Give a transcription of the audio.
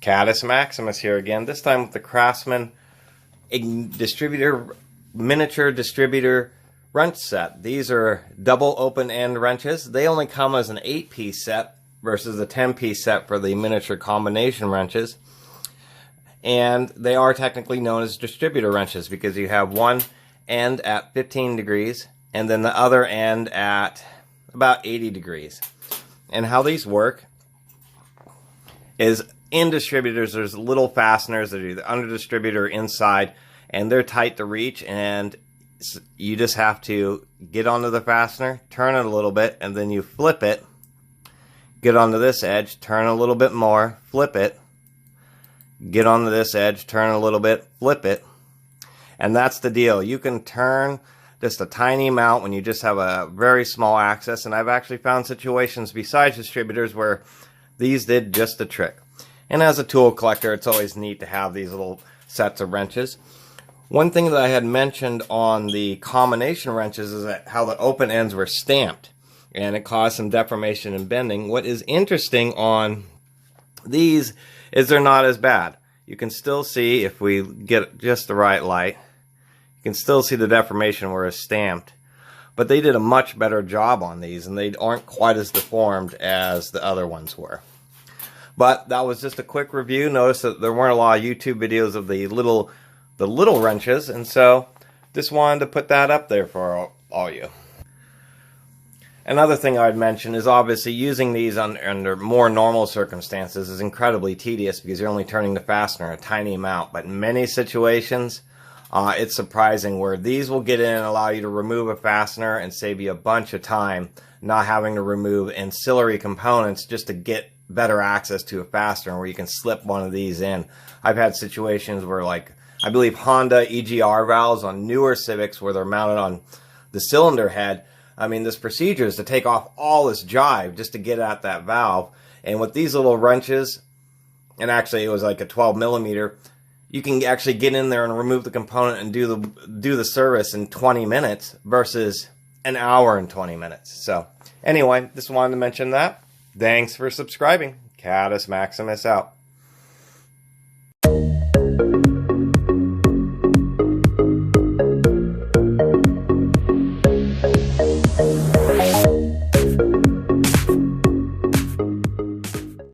Catus Maximus here again, this time with the Craftsman miniature distributor wrench set. These are double open end wrenches. They only come as an 8-piece set versus a 10-piece set for the miniature combination wrenches. And they are technically known as distributor wrenches because you have one end at 15 degrees and then the other end at about 80 degrees. And how these work is in distributors, there's little fasteners that are either under distributor or inside, and they're tight to reach, and you just have to get onto the fastener, turn it a little bit, and then you flip it, get onto this edge, turn a little bit more, flip it, get onto this edge, turn a little bit, flip it, and that's the deal. You can turn just a tiny amount when you just have a very small axis, and I've actually found situations besides distributors where these did just the trick. And as a tool collector, it's always neat to have these little sets of wrenches. One thing that I had mentioned on the combination wrenches is that how the open ends were stamped, and it caused some deformation and bending. What is interesting on these is they're not as bad. You can still see, if we get just the right light, you can still see the deformation where it's stamped. But they did a much better job on these, and they aren't quite as deformed as the other ones were. But that was just a quick review. Notice that there weren't a lot of YouTube videos of the little wrenches, and so just wanted to put that up there for all you. Another thing I'd mention is obviously using these under more normal circumstances is incredibly tedious because you're only turning the fastener a tiny amount. But in many situations, it's surprising where these will get in and allow you to remove a fastener and save you a bunch of time not having to remove ancillary components just to get better access to a fastener where you can slip one of these in. I've had situations where, like, I believe Honda EGR valves on newer Civics where they're mounted on the cylinder head. I mean, this procedure is to take off all this jive just to get at that valve. And with these little wrenches, and actually it was like a 12 millimeter, you can actually get in there and remove the component and do the service in 20 minutes versus an hour and 20 minutes. So anyway, just wanted to mention that. Thanks for subscribing. Catus Maximus out.